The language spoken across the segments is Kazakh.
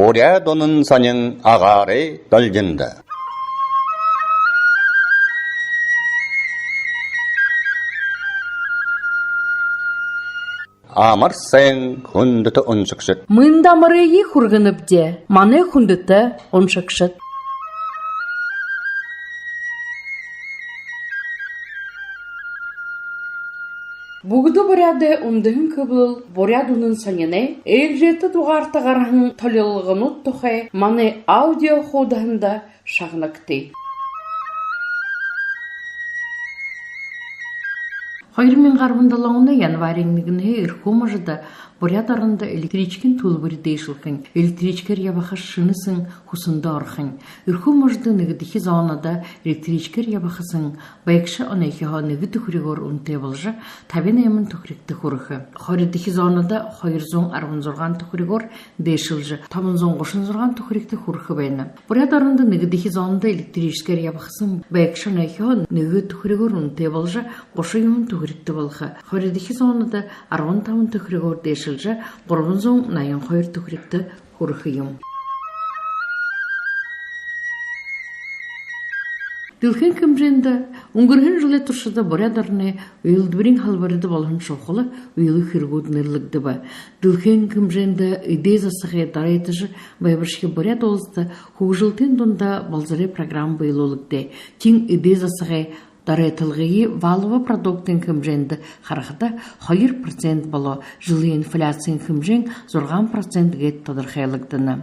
보랴도는 사냥 아가래 떨진다. Амарсен хундыты оншыкшыт. Мындамырыйы хургыныпде, маны хундыты оншыкшыт. Бугду боряды ундыгын кыбыл борядунын санене, элжеті дуғарты ғарғын толелығын ұттықай, маны аудио ходағында шағынакты. Хайрмен гарбындалауына январеңнігіне иркомажыда борядарында электричкин тулбыры дейшілкін, электричкер ябаха шынысын хусында орхын. Иркомажыда нігідіхі зауынада электричкер ябахасын байкшы онайхиға нігі түхрігор үнте болжы, табен әмін түхрікті құрықы. Хайрдіхі зауынада хайрзон арвын зорған түхрігор дейшілжі, табын зон қошын зорған түхрікті құрықы байны. Борядарында нігідіхі зауынада электричкер ябахасын байкшы онайхиға нігі түхрігор үнте болжы, қошы юмын түхрікті болғы. Хайрдіхі зауынада арвын тамын түхрігор дейшілжі, құрғын зон найын хайр түхрікті құрықы юм. Дилхен кімженді, ұңгірген жылы тұршыда борядарыны үйілдібірін халбарыды болған шоқылы үйілі хиргудын ырлыгды ба. Дилхен кімженді идей засығы дарайтыжы байбіршке боряд олысты хуғжылтын донда балзары программ байыл олыгды. Тен идей засығы дарайтылғығы валығы продуктын кімженді қарақыда 2% болу жылы инфляциян кімжен зорған процент гет тадырхайлығдыны.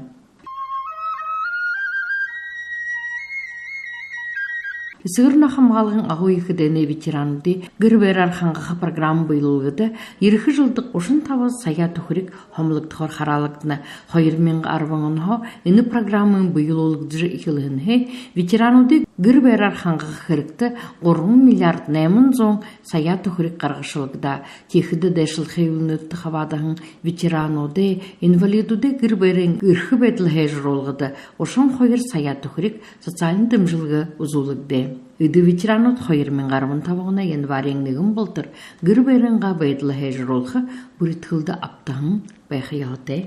Сығырна қамғалығын ағу екідені ветераныды гірбер арқанғаға программ бұйылығыды, еріхі жылдық ұшын табы сая түхірік хомлықтығыр қаралықтына қойырмен арвыңынға үні программын бұйылығыды екілігіне ветераныды гірбер арқанғаға қырықты 10 миллиард нәмін зоң сая түхірік қарғышылығыда текіді дәшіл қейіліні өтті қабадығын ветераныды, инвалидуды гірберін үрхі бәділі жұролғыды, ұшын қойыр сая түхірік социалын дымжылғы ұзулығды. Үйді ветеранот қойырмен қарымын табығына январеңнігін болтыр, гірберінға бәйділі хәжіролғы бүрітқілді аптағын байқияғыды.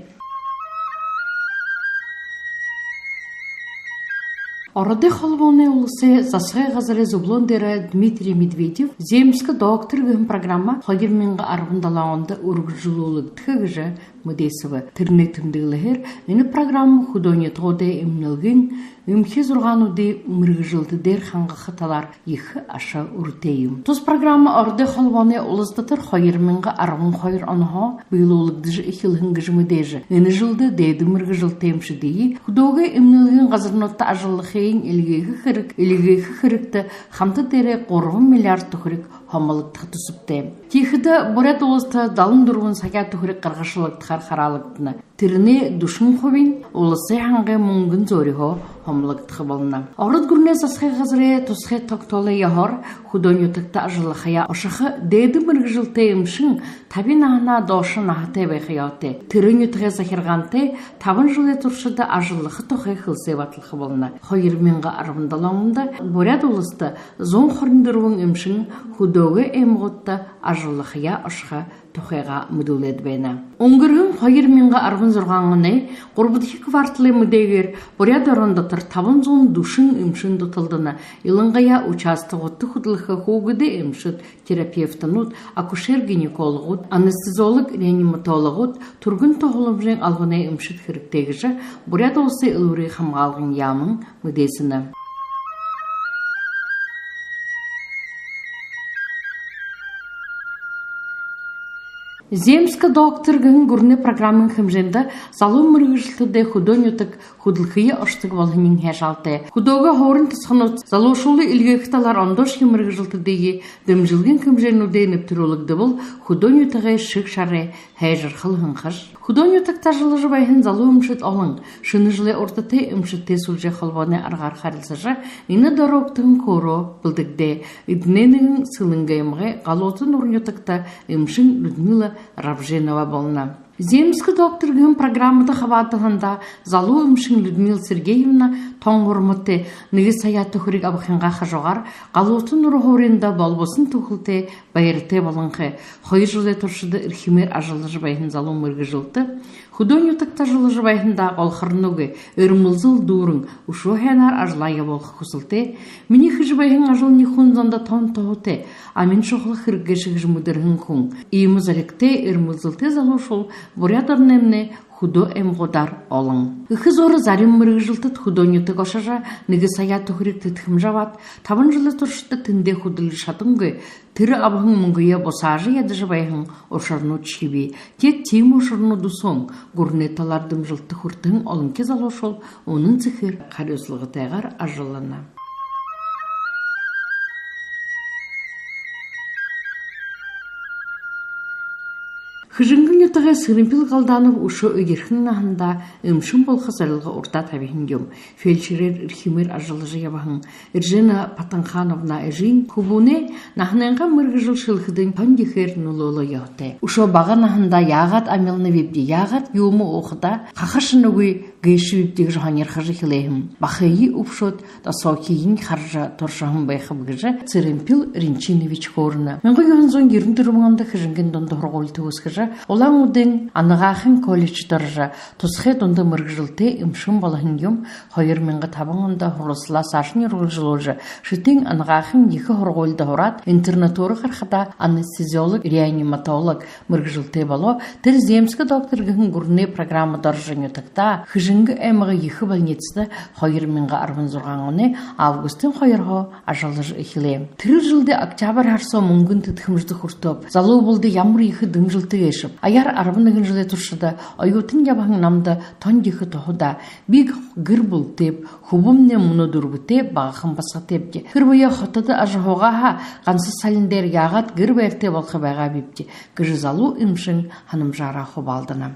Орады холбоны улысы засғай ғазары зублондері Дмитрий Медведев земскі доктор гүн программа қойырменға арғындалауында үргіжілулық түгіжі мүдесіві түріне түмдігілігер үні программа худонетоды емнілгін Үмхе зұрғануды мұрғыжылды дер қанғы қыталар ехі аша үртейім. Тұз программа орды холбаны олыздатыр қойырменға арғын қойыр оныға бұйлылығдыжы екілігін мүдежі. Үні жылды дейді мұрғыжыл темші дейі, худоғы емнілген ғазырнотты ажылықейін елгейхі қырыкты қамты дәрі 10 миллиард түхірік хомалықтық түсіпті. Тихіді бұрет олысты далын дұрғын сака түхірік қырғашылықтықар қаралықтыны. Тіріне дұшын қобин, олысы ханғы мұңгын зориғо хомалықтықы болына. Орыд күріне сасқай ғазыры тұсқай тоқтолы яғыр, худонетікті ажылықая ұшықы дейді мұрғыжылты емшін табин ағына дошы нағыты бәйқияты. Тірін етіғе захирғанты табын жылы тұршыды ажылықы тоқай қылсы батылқы болына. Қойырменға арвындалауында бұрет олысты зон қорындыруын емшін худоғы емғытты ажылықая ұшықы тұқайға мүдулет бәйні. Оңгырғын қойырменға арвын зұрғанғыны құрбыдығы квартылы мүдегер бұрет орындатыр табын зон душын емшін тұтылдыны. Илыңғая участы ғытты құдылығы хоғыды емшіт терапевтанут, акушер-гинекологут, анестезолог, реаниматологут, тұргын тоғылымжен алғыны емшіт хіріктегіші бұрет олсы үлірі қамғалғын ямын мүдесіні. Земскі доктор гын гүріне программын хымженді залу мұрғыжылтыды худонетік худылқые ұштығы болғынын хәжалты. Худоға хорын тұсқынут залу шулы үлгекталар ондошки мұрғыжылтыдығы дымжылген хымженуді нүптірулыгды бұл худонетіғі шық шары хәжір қылғын қыш. Худонетік тажылыжы байхын залу үмшіт олың. Шыны жылы ортаты үмшітте сүлже қолбаны арғар қарылсыжы ині дороптығын коро білдікде. Идіненігін сылыңғайымғы қалотын орнетікті үмшін Людмила Рабженова болна. Земский доктор гын программада хабатыгында залу имшин Людмила Сергеевна тоңгурмыты ныгы саяты хүриг абхинга хажогар галутын урухоринда болбосын тухылты байырты болынхы хойыр жылы туршыды ирхимер ажылыжы байхын залу мыргы жылты худонютыкта жылыжы байхында олхырнугы өрмылзыл дурын ушу хэнар ажлайы болхы хусылты мини хыжы байхын ажыл нихунзанда тон тоғыты амин шоқлы хыргешігіж мұдырхын хун иемізалікте өрмылзылты залу шол бурядарнемне худо эмгодар олың. Ихы зоры зарим мыргы жылтыт худонютык ошажа ныгы саят тухрик тытхым жават табын жылы туршыты тынде худылы шатыңгы тыры абхың мұңгыя босажы ядыжы байхың ошарну чиби тет тим ошарну дусоң гурнеталардым жылты хуртың олың кез алошол оның цихыр қарюзлығы тайғар ажылына. Хыжынгын ютыға сырымпил қалданып ұшы өгерхін нахында өмшін болға зарылға орта табихын дем. Фельдшерер ирхимер ажылыжы ябахын. Иржена Патанхановна эжин хубуне нахненға мырғы жыл шылхыдың пандихер нулолы яхты. Ұшы баға нахында яғат амелны вебде яғат юмы оқыда қақашыны гүй гейші вебдегі жаханер қажы хилейхім. Бақайы ұпшот да саукейін қаржа торшахын байқып гыжы Сырымпил Ринчинович хорына. Менгі юханзон ерін тұрмағанда хыжынген донды хорғолты өскіжі Олан удың анығақын колледж дұржа тұсқе донды мұргжылты имшын балахын ем қойыр менгі табыңында құрылысыла сашын ерғылжылы шытың анығақын екі хорғолды хорат интернатуры қарқыда анестезиолог, реаниматолог мұргжылты бало тіл земскі доктор гін гүрне программы дұржын етікта хыжынғы әмігі екі больницті қойыр менгі арвын зұрғанғыны августын қойырға ажалыж эхіле. Тірі жылды октябрь харсо мұңгын түтхімжді құртып, залу болды ямыр екі дың жылты Аяр арбыныгын жылы туршыда, айутын ябағын намда тон дегі тоғыда, биг гір бұл теп, хубымне мұны дұрбы теп, бағықын басқа тепке. Кірбөйе хотады ажығуға ха, қансыз саліндер яғат гір бәрте болқы байға бепте, гірі залу имшын ханым жара хубалдына.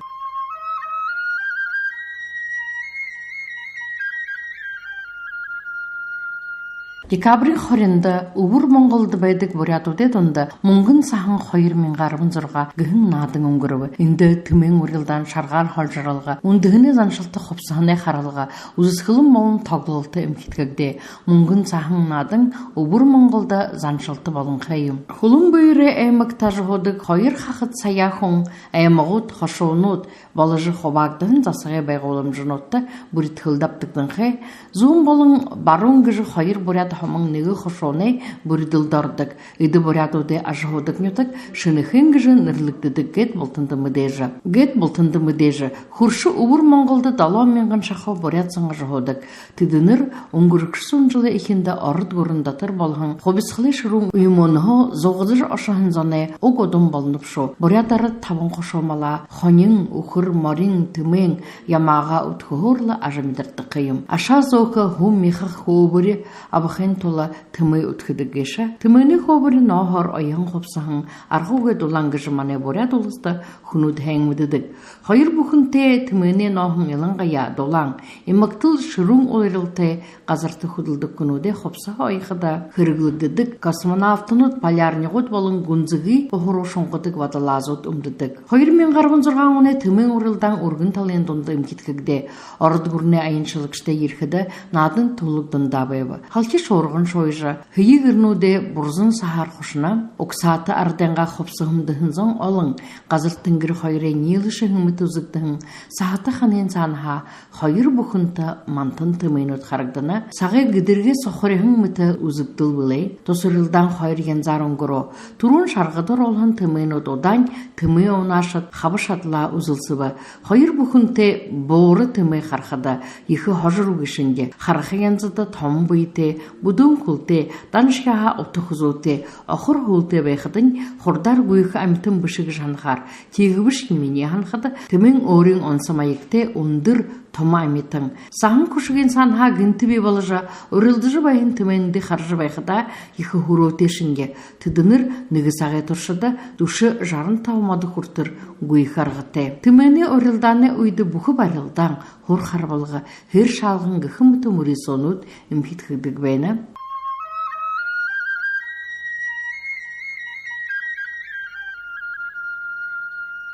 Декабрин хорында убур Монголды байдык бурятуде донда мұңгын сахын қойыр мен ғарбын зұрға гіхін надың оңгырыбы. Инді түмен урилдан шарғар холжырылға, ундығыны заншылты қопсығыны қаралға, ұзысқылым молын тоғылылты үмкеткігде. Мұңгын сахын надың убур Монголда заншылты болын қайым. Хулын бүйірі әймік тажығыды қойыр қақыт саяхың, әйміғыт, қошуынут, балыжы қобагдығын засығы байғолым жынотты бүріт хылдаптықтың қай. Зуын болын барун гіжі қойыр бурят хамың неге хошоне бүрділдардық. Иді бурятуде ажығыдық нютық, шынықын гіжі nëрліктідік гет болтынды мүдежі. Гет болтынды мүдежі. Хуршы убур Монголды дала менгін шақау бурят саңа жығыдық. Тидінір оңгырықшысын жылы екенді арыд көріндатыр болған. Қобисқылы шырун үймоныға зоғыдыр ашығын зане оғыдың болынып шо. Бурятары табын қошомала, хонин, ухыр, марин, түмен, ямаға ұтқығырлы ажамидырды қиым. Аша зоғы хум мехақ хубыры абықын тола тымы үткідігеша. Тымыны хобыры нахар айын қопсағын арғуға долан гыжыманы бурят олысты хүнуд хәңмедідік. Хайыр бұхынте тымыны нахын еланға я долан. Имактыл шырун ойрылты қазарты худылдық күнуде қопсаға айқыда хырғылдыдік. Космонавтынут полярнығыт болын гүнзігі бұхыру шоңқыдық вадалазот умдыдық. Хайыр мен ғарбын зұрған оны тымын орылдан үргін тален донды үмкеткігде. Арыд гүрне айыншылықшты ерхіді надын тұлықтың дабайбы. Халки шорғын шойжы. Хүйі гірнуде бұрзын сахар құшына, оксаты арденға қопсығымдығын зоң олың. Қазыр түнгір хайыры неліші хымыты үзіктігін. Сахаты қанен санға, хайыр бұқынты мантын тымайнут қарагдына. Сағы гідірге соқырығын мұты үзіктіл білей. Тосырылдан хайыр янзар оңғыру. Турун шарғыдыр олғын тымайнут одан тымай онашыт, қабышатла үзілсібі. Хайыр бұқынты боры тымай қарқыда. Ехі хожыр үгішінде. Қарқы янзыды том бұйты, будун култе, данышкаға отықызуте, ақыр хулте байқыдың құрдар гүйікі әмітін бұшығы жанғар. Тегі бұш кемене ханқыды, түмен орын онсамайықте ондыр тома әмітің. Сағын күшіген санға гінті бей балыжа, үрілдіжі байын түменді қаржы байқыда ехі хуротешінге. Түдінір нүгі сағай тұршыды, душы жарын таумады құртыр гүйікі арғыты. Түмені үрілданы өйді бұқы барылдан, хор қарбалығы, хыр шалғын ғықымыты мұрисонуд үмкет қыдық бәйні.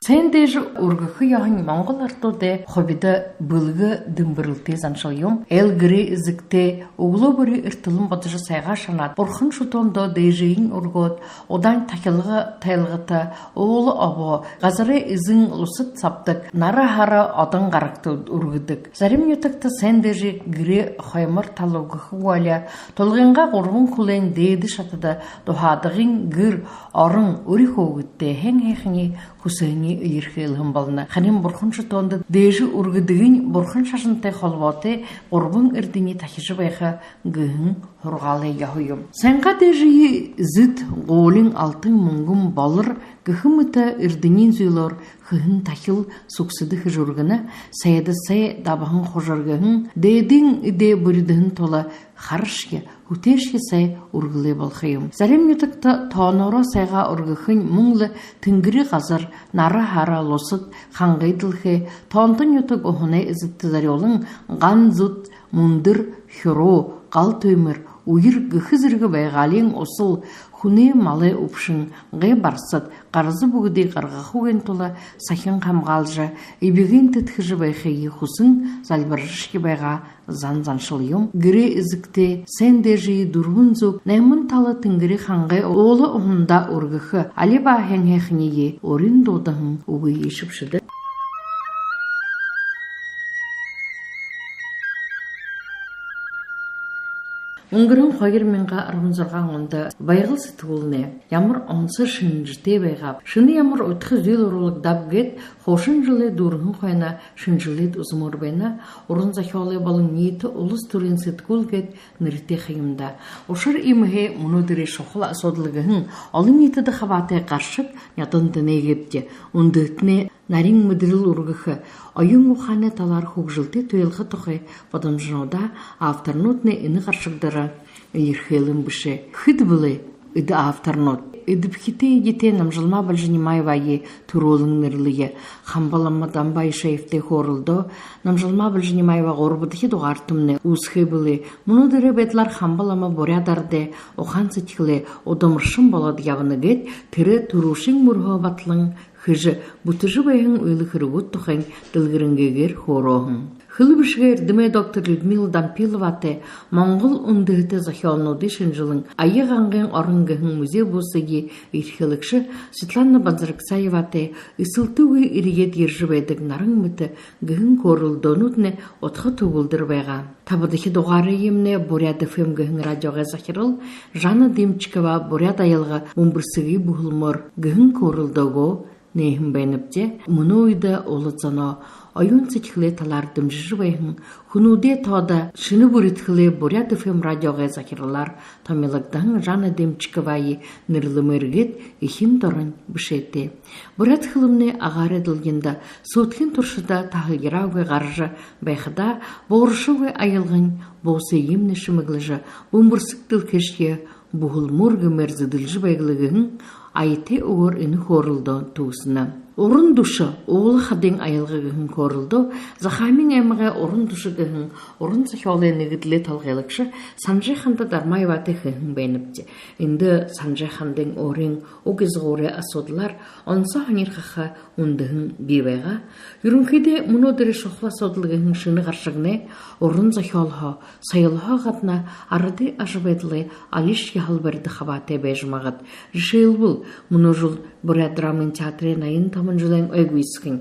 Sen deji urgıkı yağın Mongol artoda hobida bılgı dımbırıltı zanşalyum. El gri izikte oğlu biri irtılım batıcı sayga şanat. Borxın şutonda dejiyin urgot. Odan takılgı taylgıta oğlu abo. Gazarı izin lusıt saptık. Nara hara adan garakta urgıdık. Zarim yutakta sen deji gri haymır talogıkı valya. Tolgınga qorğun kulen deydi şatıda. Dohadığın gır arın uri hoğutte hen hekini Hüseyin'i iyirkeylhim balına. Xanim borxun şutonda deji urgıdığın borxun şaşıntay xolvatı qorbun irdini taşışı bayxa gıhın hurgalı yahuyum. Senqa dejiyi zıt qoğulin altın mungum balır gıhımıta irdinin züylor hıhın taşıl suksıdı hıjurgını sayıda say dabahın xojargıhın dedin ide buridıhın tola xarışki Hüteşki say urgılı balxıyım. Zalim yutakta taonora sayga urgıhın munglı tıngırı gazar nara hara losıt xangaydılxı taontun yutak ohunay izitті zaryolın gan zut mundır hiro qal töymür uyir gıhızırgı baygalin osul Хуне малай упшын, ғай барсат, қарызы бүгіде қарғақу ген тола сахин қамғалжы, ебеген тітхіжі байхайы хұсын залбарышки байға зан-заншылыйым. Гіре ізікте сән дәжі дұрғын зөк, нәмін талы тінгірі қанғай олы ұғында ұрғықы, алеба әхен-әхінеге орын додығын ұғы ешіпшіді. Унгырын қойыр менға арғынзырған онда байғыл сытығылыне, ямыр онсы шынжыте байғап. Шыны ямыр өтқі зөйл ұрылық дап гет, қошын жылы дұрғын қойна шынжылет ұзымыр байна, ұрын захиолы балың ниеті ұлыс түрін сытқыл гет нұрите қиымда. Ошыр иміге мұнудыры шоқыл асодылығын, алын етіді қабаты қаршық нятын діне гепте, ондытыне Нарин мыдрыл ургыхы, айын уханы талар хугжилты туелхы тухы, потом жнода авторнотны ины қаршықдары ерхелым біші. Хыд былы, иды авторнот. Идіпхите ете намжылма білжінімайвайы туролың нырлығы. Хамбаламма дамбай шайфте хорылды, намжылма білжінімайва ғорбыдығы дуғартымны ұзхы былы. Мұны дыры бетлар хамбаламма борядарды, оған сетхілі, одамыршын болады явыны гет, тірі турушың мұрғы батлың, Хыжы, бұтыжы байың өйлі қырығыт тұқын дылғырынгегер хороғын. Хылы бішгер дымай доктор Людмила Дампиловаты Моңғол ұндығыты захиалнуды шынжылың айы ғанғын орынгығын музей болсыге ирхилікші Светлана Банзарыксаеваты ысылтуы ирігет ержі байдық нарың мұты ғын корылдонутны отқы туғылдыр байға. Табыдығы доғары емне Буряд ФМ ғын радиоға захирыл Жана Демчикова Буряд айылға ұмбырсығы бұғылмыр ғын корылдығы Нейхім бәйніпте, мұны ойда олыцано, айын сетхілі талардым жыжыбайхын, хунуде тода шыны бүрітхілі Буряд ФМ радиоға закиралар, томилықтан Жана Демчиковайы нұрлымыргет ихим дорын бішетті. Буряд хылымны ағар еділгенді, суытхын тұршыда тағылгерауғы ғаржы байқыда, борышығы айылғын, болсы емні шымыглыжы, бұмбырсық ділкешке, бұғыл мұрғы мәрзіділжі байгылығын, Айты оғыр үні хорылды туысына. Орын душы, оғылы қадың айылғығын корылды, Захамин әміға орын душы ғығын, орын сахиолы негідлі талғайлықшы, Санжай ханды дармай ваты ғығын бәйніпті. Инді Санжай хандың орын, оғыз ғоры асодылар, онса ханер қақа ондығын бейбайға. Юрынхиде мұнодыры шоқла содылығын шыны қаршығыны, орын сахиолға, сайылға ғатна арады ажыбайдылы алиш яғылбарды қабаты бәжімағыд. Жыл бұл, мұны жыл Буряд драмын театры найын тамын жылын өйгүйсігін.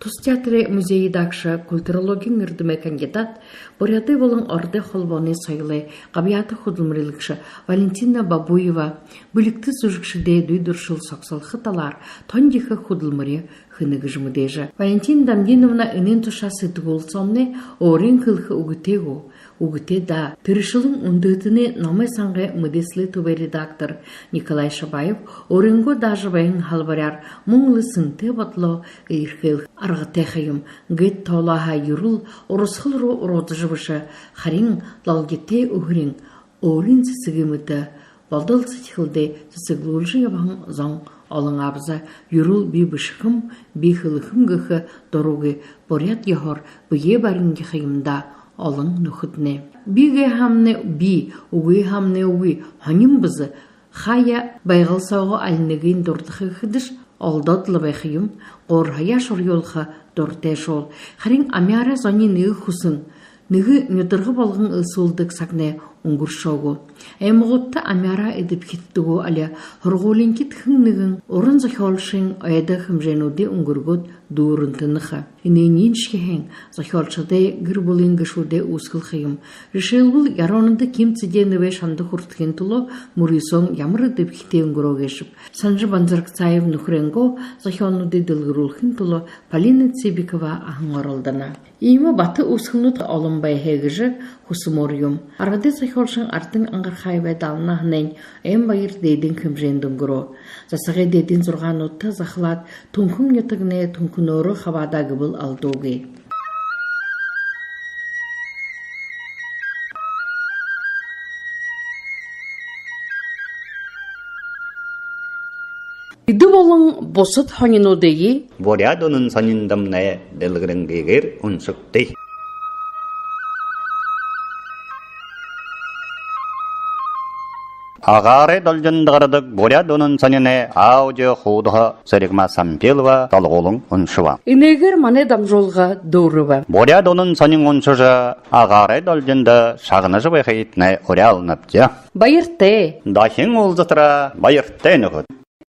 Тұс театры музейі дақшы культурологин үрдіме кандидат, Буряды болын орды холбоны сайылы, қабияты худылмырылықшы Валентина Бабуева, бүлікті сүжікшіде дүйдіршіл соқсал қыталар, тондиқы худылмыры хыныгы жымыдежі. Валентина Дамдиновна үнен тұшасы тұғыл сомны, орын қылқы үгітегу. Угыте да, тырышылың үндетіне намай саңғы мүдеслі түбе редактор Николай Шабаев орынғы дажыбайын халбаряр мұңлы сынты батлы ирхил арғыте қайым гет таулаға юрул орысқыл роды жыбышы харин лалгете үгірін орын сісігі мүті балдыл сетхілде сісіглулжы ябағын зоң Алың абза юрул би бішқым, би хылықым ғықы дұруғы борят яғыр бұе барынғы қайымда Алың нүхітіне. Биге хамне би, уғы хамне уғы, ханим бізі, хая байғыл сауғы әлінігін дұрдықы қыдыш, олдодлы байхиюм, горхая шорьолха дортешол. Харин амяра зони ныгы хусын, ныгы нөдіргі болғын ысылдық сакне унгуршогу. Эмготта амяра эдип киттугу аля хорголинки тхынныгын орын захолшин айда хымженуди унгургут дурынтыныха. Инениншкехен захолшаде гырбулингышуде ускылхайым. Решелбул яронында кимциденыве шанды хурткин туло мурисон ямры деп ките унгурогешип. Санжы банзаркцаев нухренго захолнуди дылгырулхин туло Полина Цибикова ахыңоралдана. Ийма баты ускылнут алынбай хегежі хусумориум. Арвады захолшин артын аңғырхайбай далына хнен эм байыр дейдин кымжендін гуро. Засығы дейдин зұрған отты захлад тункун нетігіне тункунору хавадагы был алдуги. Иды болың босыт ханинодеги 보랴도는 선인담내 넬그랭 게겔 운석대. 아가레 덜전다가르득 보랴도는 선인의 아우저 호도하 서릭마 삼필와 달고롱 운수와. инегер мане дамжолға дорыва. 보랴도는 선인 운수자 아가레 덜전다 사그나서 베헤ит네 오랴alnapja. Байырте. 다힌 올자트라 바이르테너것.